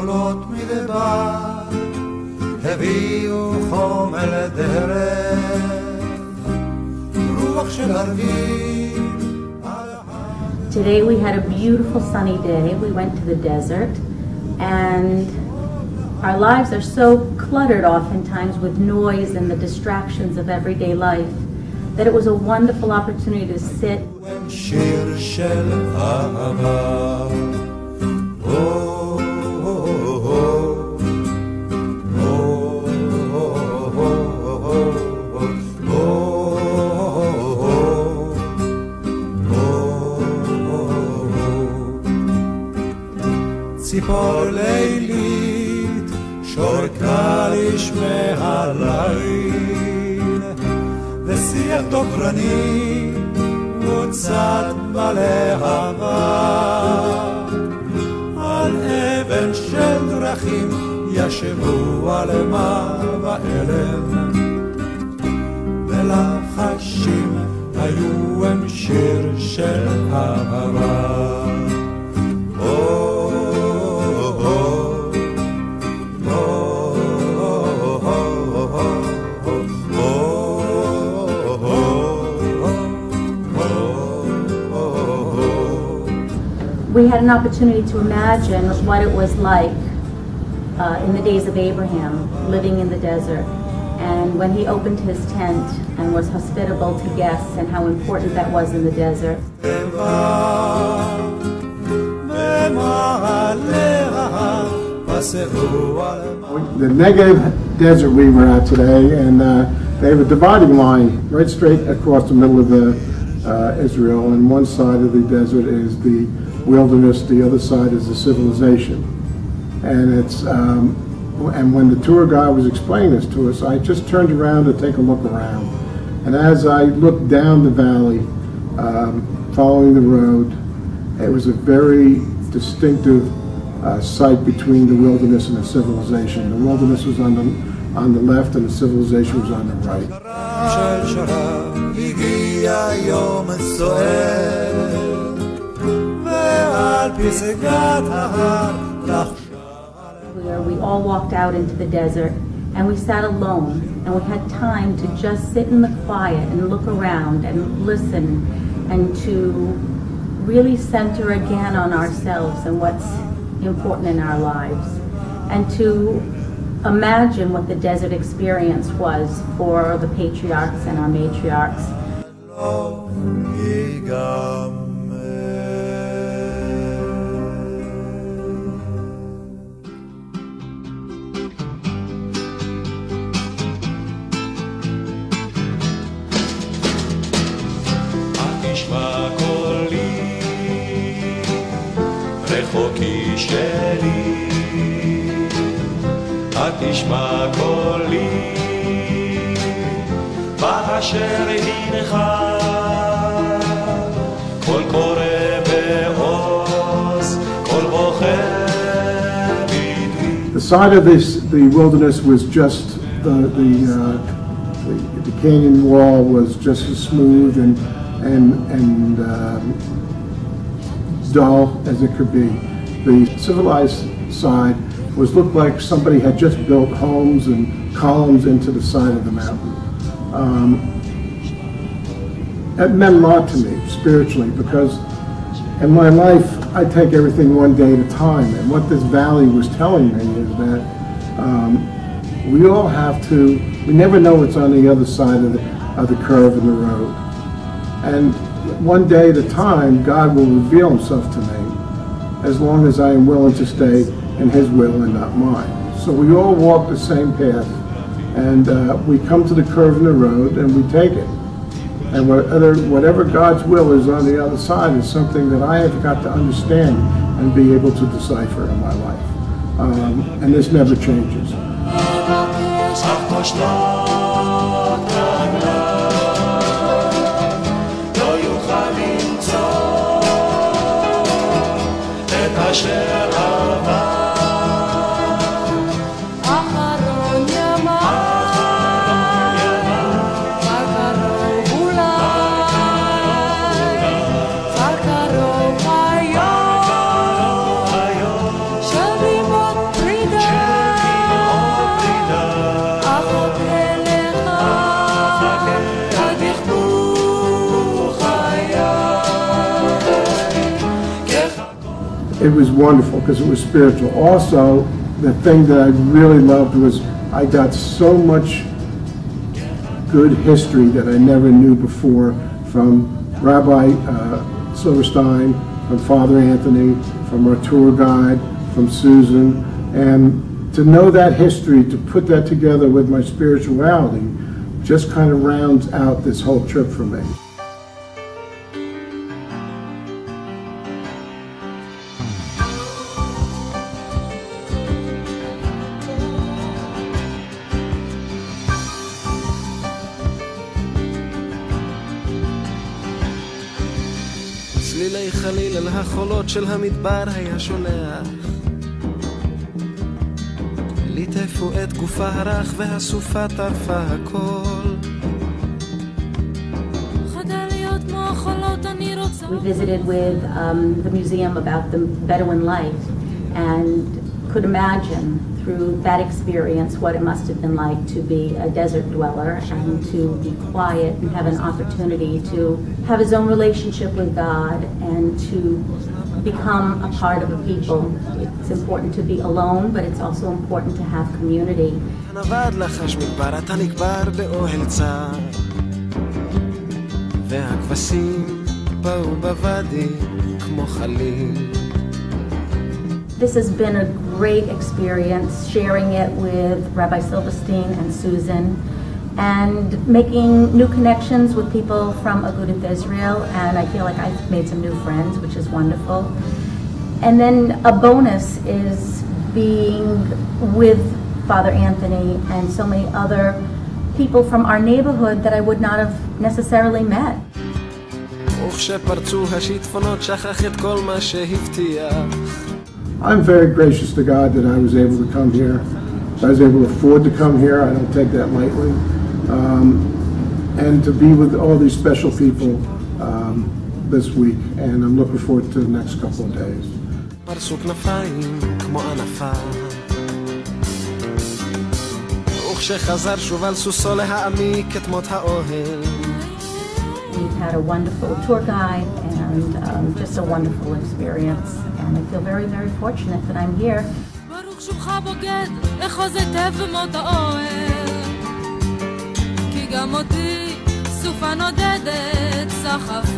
עולות מדבר, הביאו חום אל הדרך, רוח של ערבים. Today we had a beautiful sunny day. We went to the desert, and our lives are so cluttered oftentimes with noise and the distractions of everyday life that it was a wonderful opportunity to sit ציפור לילית שורקה לשמי הליל ושיח דוקרני מוצת בלהבה על אבן של דרכים ישבו עלמה ואלם ולחשים היו הם שיר של אהבה We had an opportunity to imagine what it was like in the days of Abraham, living in the desert, and when he opened his tent and was hospitable to guests, and how important that was in the desert. The Negev desert we were at today, and they have a dividing line right straight across the middle of Israel, and one side of the desert is the wilderness, the other side is the civilization. And it's and when the tour guide was explaining this to us, I just turned around to take a look around. And as I looked down the valley, following the road, it was a very distinctive sight between the wilderness and the civilization. The wilderness was on the left and the civilization was on the right. Where we all walked out into the desert and we sat alone and we had time to just sit in the quiet and look around and listen and to really center again on ourselves and what's important in our lives and to imagine what the desert experience was for the patriarchs and our matriarchs. תשמע קולי באשר הנך קול קורא בעוז קול בוחר בדמי. The side of the wilderness was just the canyon wall was just as smooth and dull as it could be. The civilized side looked like somebody had just built homes and columns into the side of the mountain. It meant a lot to me spiritually because in my life I take everything one day at a time, and what this valley was telling me is that we all have to, we never know what's on the other side of the curve in the road, and one day at a time God will reveal himself to me as long as I am willing to stay in his will and not mine. So we all walk the same path, and we come to the curve in the road and we take it. And whatever God's will is on the other side is something that I have got to understand and be able to decipher in my life. And this never changes. it was wonderful because it was spiritual. Also, the thing that I really loved was I got so much good history that I never knew before from Rabbi Silverstein, from Father Anthony, from our tour guide, from Susan, and to know that history, to put that together with my spirituality, just kind of rounds out this whole trip for me. צלילי חליל על החולות של המדבר היה שולח ליטפו את גופה הרך והסופה טרפה הכל חדל להיות כמו החולות אני רוצה We visited with the museum about the Bedouin life and could imagine through that experience what it must have been like to be a desert dweller and to be quiet and have an opportunity to have his own relationship with God and to become a part of a people. It's important to be alone, but it's also important to have community. נבד לחש מדבר אתה נקבר באוהל צר והכבשים באו בוואדי כמו חליל This has been a great experience, sharing it with Rabbi Silverstein and Susan, and making new connections with people from Agudath Israel, and I feel like I've made some new friends, which is wonderful. And then a bonus is being with Father Anthony and so many other people from our neighborhood that I would not have necessarily met. וכשפרצו השיטפונות שכח את כל מה שהבטיח I'm very gracious to God that I was able to come here. I was able to afford to come here. I don't take that lightly. And to be with all these special people this week. And I'm looking forward to the next couple of days. פרסו כנפיים כמו ענפה וכשחזר שוב על סוסו להעמיק את מות האוהל We've had a wonderful tour guide and just a wonderful experience. And I feel very, very fortunate that I'm here. ברוך שובך בוגד, אחוז היטב במות האוהל כי גם אותי סופה נודדת סחף